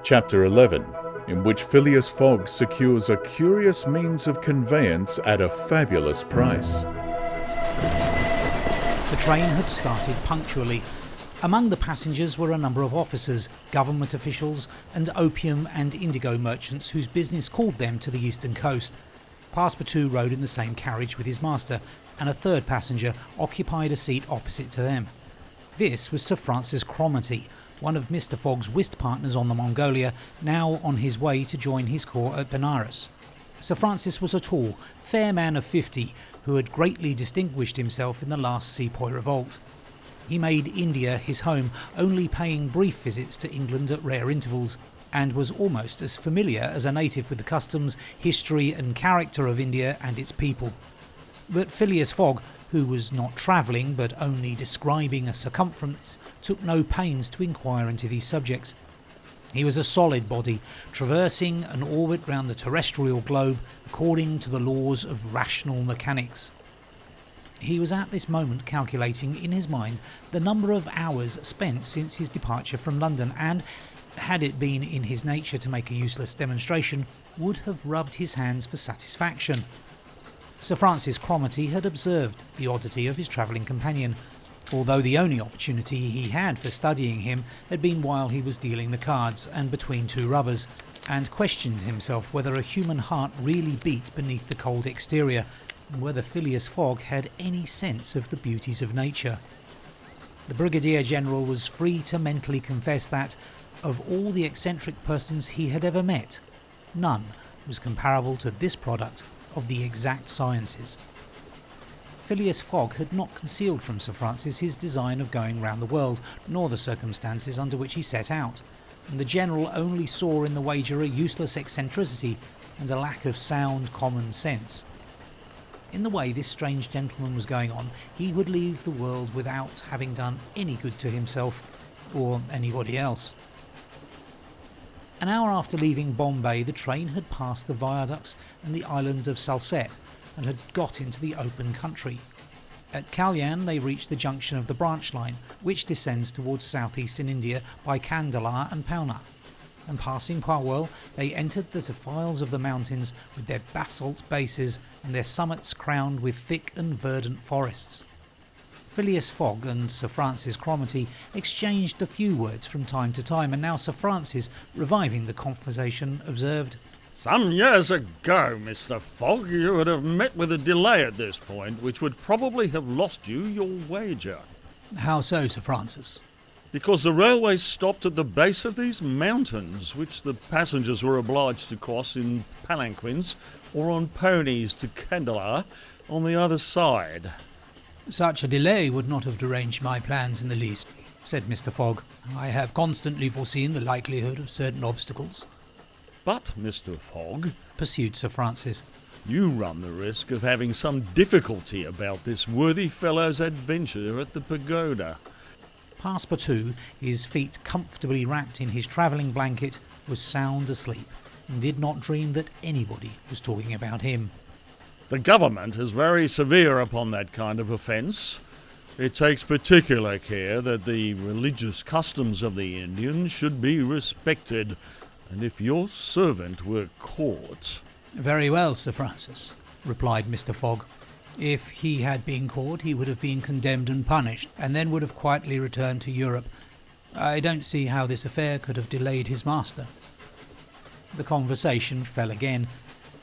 Chapter 11, in which Phileas Fogg secures a curious means of conveyance at a fabulous price. The train had started punctually. Among the passengers were a number of officers, government officials, and opium and indigo merchants whose business called them to the eastern coast. Passepartout rode in the same carriage with his master, and a third passenger occupied a seat opposite to them. This was Sir Francis Cromarty, one of Mr. Fogg's whist partners on the Mongolia, now on his way to join his corps at Benares. Sir Francis was a tall, fair man of 50 who had greatly distinguished himself in the last Sepoy revolt. He made India his home, only paying brief visits to England at rare intervals, and was almost as familiar as a native with the customs, history and character of India and its people. But Phileas Fogg, who was not travelling but only describing a circumference, took no pains to inquire into these subjects. He was a solid body, traversing an orbit round the terrestrial globe according to the laws of rational mechanics. He was at this moment calculating in his mind the number of hours spent since his departure from London, and, had it been in his nature to make a useless demonstration, would have rubbed his hands for satisfaction. Sir Francis Cromarty had observed the oddity of his travelling companion, although the only opportunity he had for studying him had been while he was dealing the cards and between two rubbers, and questioned himself whether a human heart really beat beneath the cold exterior, and whether Phileas Fogg had any sense of the beauties of nature. The Brigadier General was free to mentally confess that, of all the eccentric persons he had ever met, none was comparable to this product of the exact sciences. Phileas Fogg had not concealed from Sir Francis his design of going round the world, nor the circumstances under which he set out, and the General only saw in the wager a useless eccentricity and a lack of sound common sense. In the way this strange gentleman was going on, he would leave the world without having done any good to himself or anybody else. An hour after leaving Bombay, the train had passed the viaducts and the island of Salsette and had got into the open country. At Kalyan they reached the junction of the branch line, which descends towards southeastern India by Kandala and Pouna, and passing Parwal they entered the defiles of the mountains with their basalt bases and their summits crowned with thick and verdant forests. Phileas Fogg and Sir Francis Cromarty exchanged a few words from time to time, and now Sir Francis, reviving the conversation, observed, "Some years ago, Mr. Fogg, you would have met with a delay at this point, which would probably have lost you your wager." "How so, Sir Francis?" "Because the railway stopped at the base of these mountains, which the passengers were obliged to cross in palanquins or on ponies to Kandala on the other side." "Such a delay would not have deranged my plans in the least," said Mr. Fogg. "I have constantly foreseen the likelihood of certain obstacles." "But, Mr. Fogg," pursued Sir Francis, "you run the risk of having some difficulty about this worthy fellow's adventure at the pagoda." Passepartout, his feet comfortably wrapped in his travelling blanket, was sound asleep, and did not dream that anybody was talking about him. "The government is very severe upon that kind of offence. It takes particular care that the religious customs of the Indians should be respected, and if your servant were caught—" "Very well, Sir Francis," replied Mr. Fogg. "If he had been caught, he would have been condemned and punished, and then would have quietly returned to Europe. I don't see how this affair could have delayed his master." The conversation fell again.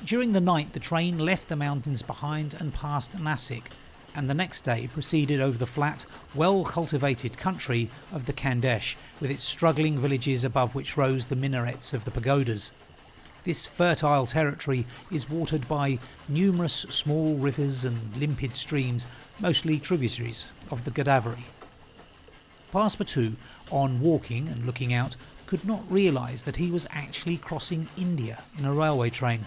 During the night the train left the mountains behind and passed Nasik, and the next day proceeded over the flat, well-cultivated country of the Khandesh, with its struggling villages above which rose the minarets of the pagodas. This fertile territory is watered by numerous small rivers and limpid streams, mostly tributaries of the Godavari. Passepartout, on walking and looking out, could not realise that he was actually crossing India in a railway train.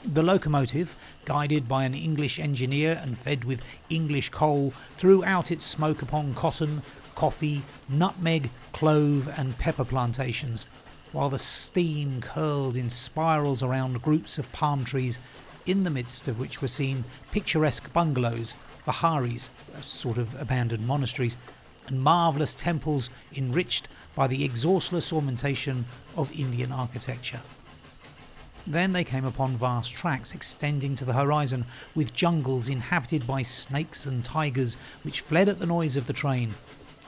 The locomotive, guided by an English engineer and fed with English coal, threw out its smoke upon cotton, coffee, nutmeg, clove and pepper plantations, while the steam curled in spirals around groups of palm trees, in the midst of which were seen picturesque bungalows, viharis, a sort of abandoned monasteries, and marvellous temples enriched by the exhaustless ornamentation of Indian architecture. Then they came upon vast tracts extending to the horizon, with jungles inhabited by snakes and tigers which fled at the noise of the train,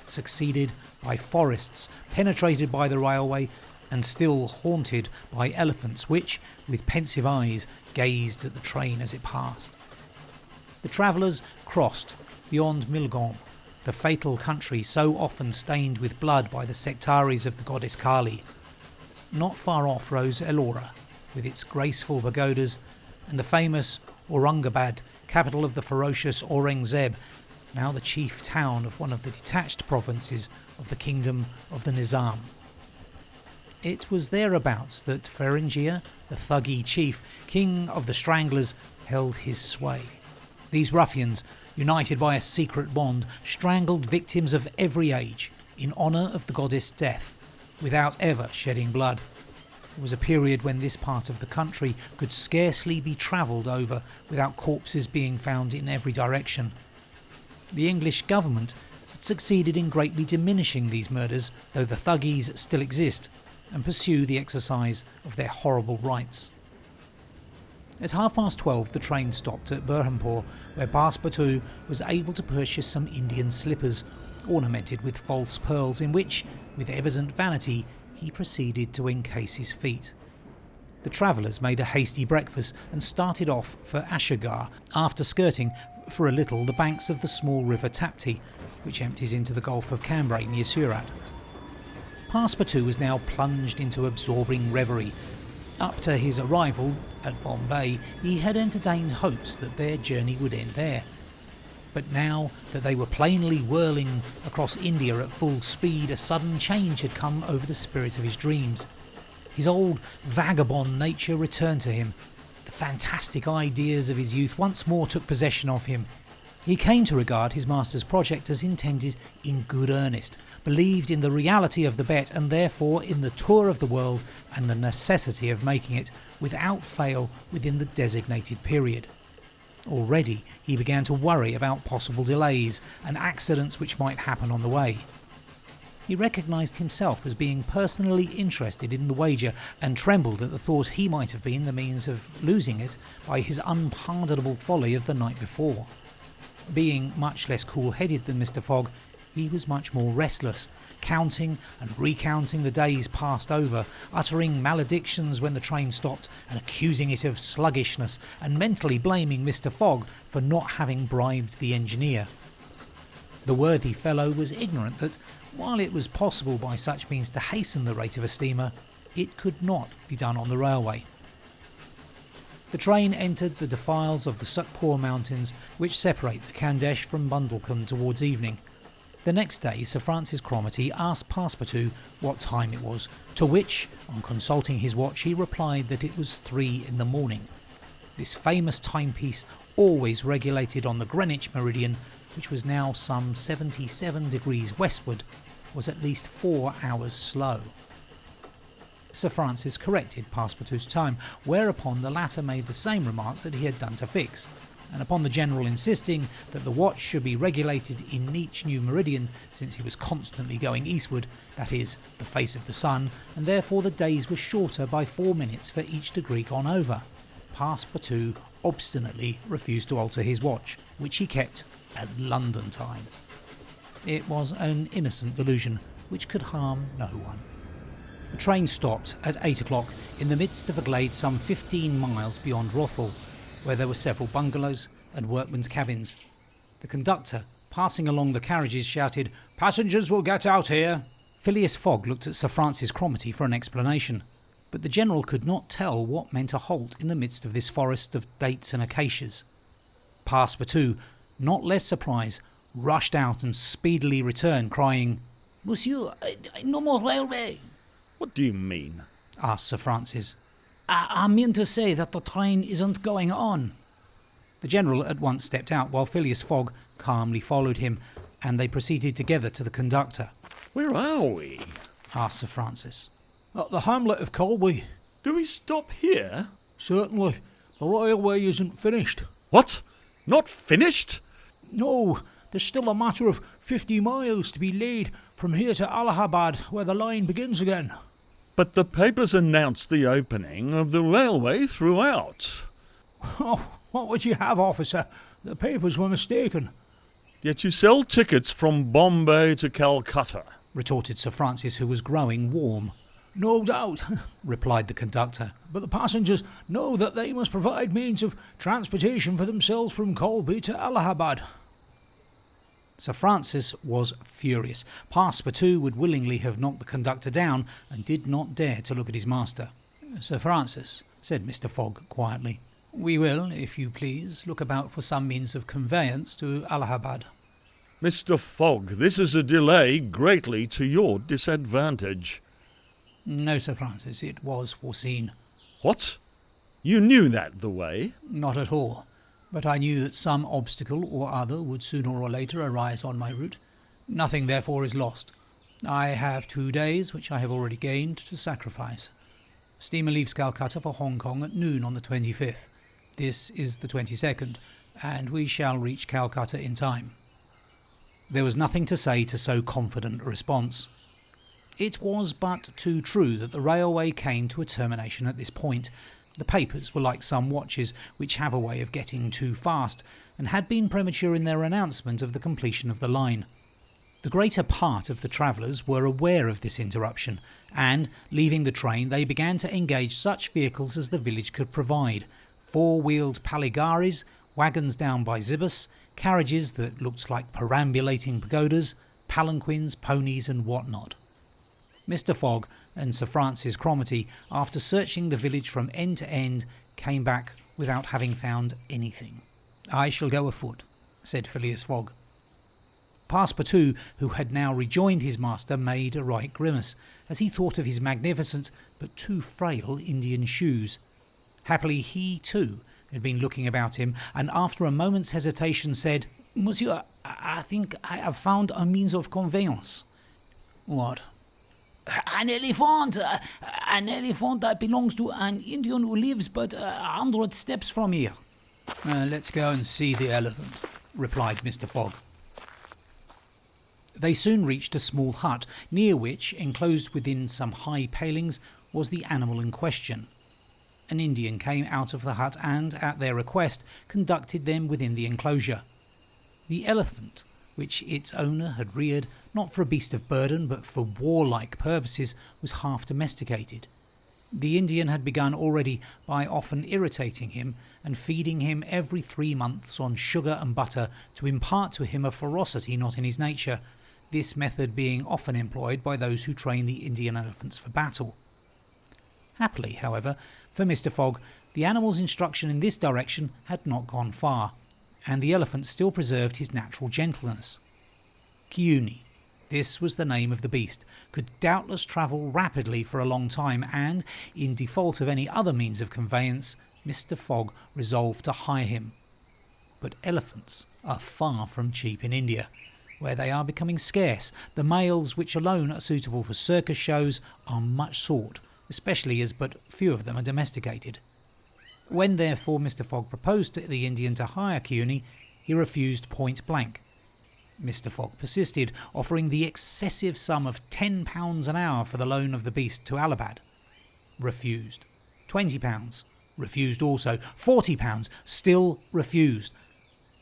succeeded by forests penetrated by the railway and still haunted by elephants which, with pensive eyes, gazed at the train as it passed. The travellers crossed beyond Milgaume, the fatal country so often stained with blood by the sectaries of the goddess Kali. Not far off rose Ellora, with its graceful pagodas, and the famous Aurangabad, capital of the ferocious Aurangzeb, now the chief town of one of the detached provinces of the kingdom of the Nizam. It was thereabouts that Feringhea, the Thuggee chief, king of the Stranglers, held his sway. These ruffians, united by a secret bond, strangled victims of every age in honour of the goddess Death, without ever shedding blood. It was a period when this part of the country could scarcely be travelled over without corpses being found in every direction. The English government had succeeded in greatly diminishing these murders, though the Thuggees still exist and pursue the exercise of their horrible rights. At 12:30 the train stopped at Burhanpur, where Passepartout was able to purchase some Indian slippers ornamented with false pearls, in which, with evident vanity, he proceeded to encase his feet. The travellers made a hasty breakfast and started off for Ashagar, after skirting for a little the banks of the small river Tapti, which empties into the Gulf of Cambrai near Surat. Passepartout was now plunged into absorbing reverie. Up to his arrival at Bombay, he had entertained hopes that their journey would end there. But now that they were plainly whirling across India at full speed, a sudden change had come over the spirit of his dreams. His old vagabond nature returned to him. The fantastic ideas of his youth once more took possession of him. He came to regard his master's project as intended in good earnest, believed in the reality of the bet, and therefore in the tour of the world and the necessity of making it without fail within the designated period. Already he began to worry about possible delays and accidents which might happen on the way. He recognised himself as being personally interested in the wager, and trembled at the thought he might have been the means of losing it by his unpardonable folly of the night before. Being much less cool-headed than Mr. Fogg, he was much more restless, counting and recounting the days passed over, uttering maledictions when the train stopped and accusing it of sluggishness, and mentally blaming Mr. Fogg for not having bribed the engineer. The worthy fellow was ignorant that, while it was possible by such means to hasten the rate of a steamer, it could not be done on the railway. The train entered the defiles of the Sukpur mountains, which separate the Khandesh from Bundelkhand towards evening. The next day Sir Francis Cromarty asked Passepartout what time it was, to which, on consulting his watch, he replied that it was 3 in the morning. This famous timepiece, always regulated on the Greenwich meridian, which was now some 77 degrees westward, was at least 4 hours slow. Sir Francis corrected Passepartout's time, whereupon the latter made the same remark that he had done to Fix, and upon the General insisting that the watch should be regulated in each new meridian, since he was constantly going eastward, that is, the face of the sun, and therefore the days were shorter by 4 minutes for each degree gone over, Passepartout obstinately refused to alter his watch, which he kept at London time. It was an innocent delusion which could harm no one. The train stopped at 8 o'clock in the midst of a glade some 15 miles beyond Rothal, where there were several bungalows and workmen's cabins. The conductor, passing along the carriages, shouted, "Passengers will get out here!" Phileas Fogg looked at Sir Francis Cromarty for an explanation, but the General could not tell what meant a halt in the midst of this forest of dates and acacias. Passepartout, not less surprised, rushed out and speedily returned, crying, "Monsieur, no more railway!" What do you mean? asked Sir Francis. I mean to say that the train isn't going on." The General at once stepped out, while Phileas Fogg calmly followed him, and they proceeded together to the conductor. Where are we? asked Sir Francis. "At the hamlet of Colby." Do we stop here? "Certainly. The railway isn't finished." What? Not finished? "No, there's still a matter of 50 miles to be laid from here to Allahabad, where the line begins again." But the papers announced the opening of the railway throughout. "Oh, what would you have, officer? The papers were mistaken," Yet you sell tickets from Bombay to Calcutta. retorted Sir Francis, who was growing warm. "No doubt," replied the conductor, "but the passengers know that they must provide means of transportation for themselves from Colby to Allahabad." Sir Francis was furious. Passepartout would willingly have knocked the conductor down and did not dare to look at his master. "Sir Francis," said Mr. Fogg quietly, "we will, if you please, look about for some means of conveyance to Allahabad." Mr. Fogg, this is a delay greatly to your disadvantage. "No, Sir Francis, it was foreseen." What? You knew that the way? "Not at all. But I knew that some obstacle or other would sooner or later arise on my route. Nothing, therefore, is lost. I have 2 days, which I have already gained, to sacrifice. Steamer leaves Calcutta for Hong Kong at noon on the 25th. This is the 22nd, and we shall reach Calcutta in time." There was nothing to say to so confident a response. It was but too true that the railway came to a termination at this point. The papers were like some watches which have a way of getting too fast, and had been premature in their announcement of the completion of the line. The greater part of the travellers were aware of this interruption, and, leaving the train, they began to engage such vehicles as the village could provide: four-wheeled paligaris, wagons down by zibus, carriages that looked like perambulating pagodas, palanquins, ponies, and what not. Mr. Fogg and Sir Francis Cromarty, after searching the village from end to end, came back without having found anything. "I shall go afoot," said Phileas Fogg. Passepartout, who had now rejoined his master, made a right grimace, as he thought of his magnificent but too frail Indian shoes. Happily he, too, had been looking about him, and after a moment's hesitation said, "Monsieur, I think I have found a means of conveyance." "What?" An elephant that belongs to an Indian who lives but 100 steps from here." "Let's go and see the elephant," replied Mr. Fogg. They soon reached a small hut, near which, enclosed within some high palings, was the animal in question. An Indian came out of the hut and, at their request, conducted them within the enclosure. The elephant, which its owner had reared, not for a beast of burden, but for warlike purposes, was half domesticated. The Indian had begun already by often irritating him and feeding him every 3 months on sugar and butter to impart to him a ferocity not in his nature, this method being often employed by those who train the Indian elephants for battle. Happily, however, for Mr. Fogg, the animal's instruction in this direction had not gone far, and the elephant still preserved his natural gentleness. Kiuni, this was the name of the beast, could doubtless travel rapidly for a long time, and, in default of any other means of conveyance, Mr. Fogg resolved to hire him. But elephants are far from cheap in India, where they are becoming scarce. The males, which alone are suitable for circus shows, are much sought, especially as but few of them are domesticated. When therefore Mr. Fogg proposed to the Indian to hire Kiuni, he refused point blank. Mr. Fogg persisted, offering the excessive sum of £10 an hour for the loan of the beast to Allahabad. Refused. £20. Refused also. £40. Still refused.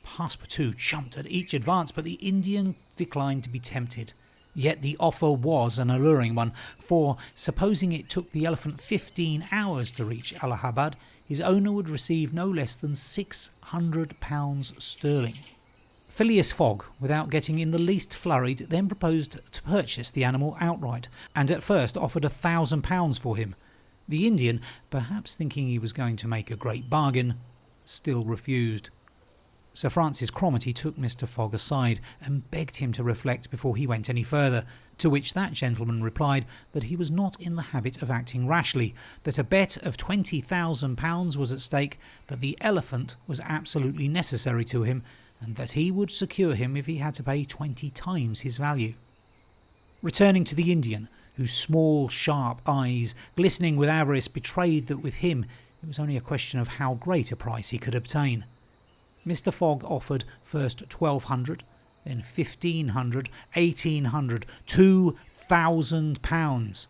Passepartout jumped at each advance, but the Indian declined to be tempted. Yet the offer was an alluring one, for, supposing it took the elephant 15 hours to reach Allahabad, his owner would receive no less than £600 sterling. Phileas Fogg, without getting in the least flurried, then proposed to purchase the animal outright, and at first offered £1,000 for him. The Indian, perhaps thinking he was going to make a great bargain, still refused. Sir Francis Cromarty took Mr. Fogg aside and begged him to reflect before he went any further, to which that gentleman replied that he was not in the habit of acting rashly, that a bet of £20,000 was at stake, that the elephant was absolutely necessary to him, and that he would secure him if he had to pay 20 times his value. Returning to the Indian, whose small, sharp eyes, glistening with avarice, betrayed that with him it was only a question of how great a price he could obtain, Mr. Fogg offered first 1,200, then £1,500, £1,800, £2,000.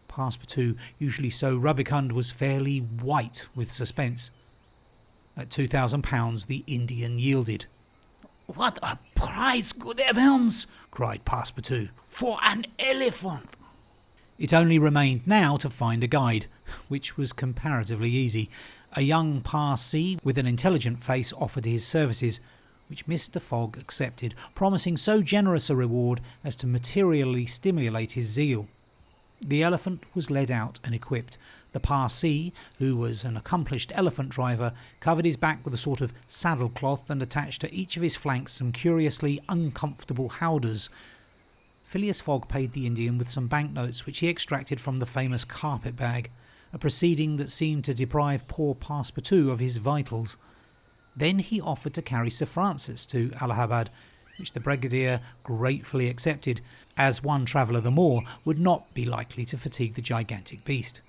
Passepartout, usually so rubicund, was fairly white with suspense. At £2,000 the Indian yielded. "What a price, good heavens!" cried Passepartout. "For an elephant!" It only remained now to find a guide, which was comparatively easy. A young Parsee with an intelligent face offered his services, which Mr. Fogg accepted, promising so generous a reward as to materially stimulate his zeal. The elephant was led out and equipped. The Parsee, who was an accomplished elephant driver, covered his back with a sort of saddle-cloth and attached to each of his flanks some curiously uncomfortable howdahs. Phileas Fogg paid the Indian with some banknotes which he extracted from the famous carpet bag, a proceeding that seemed to deprive poor Passepartout of his vitals. Then he offered to carry Sir Francis to Allahabad, which the Brigadier gratefully accepted, as one traveller the more would not be likely to fatigue the gigantic beast.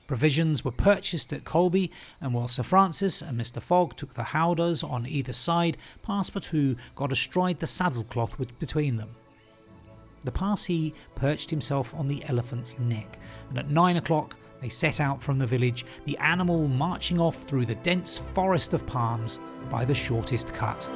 Provisions were purchased at Colby, and while Sir Francis and Mr. Fogg took the howdahs on either side, Passepartout got astride the saddle-cloth between them. The Parsee perched himself on the elephant's neck, and at 9 o'clock they set out from the village, the animal marching off through the dense forest of palms by the shortest cut.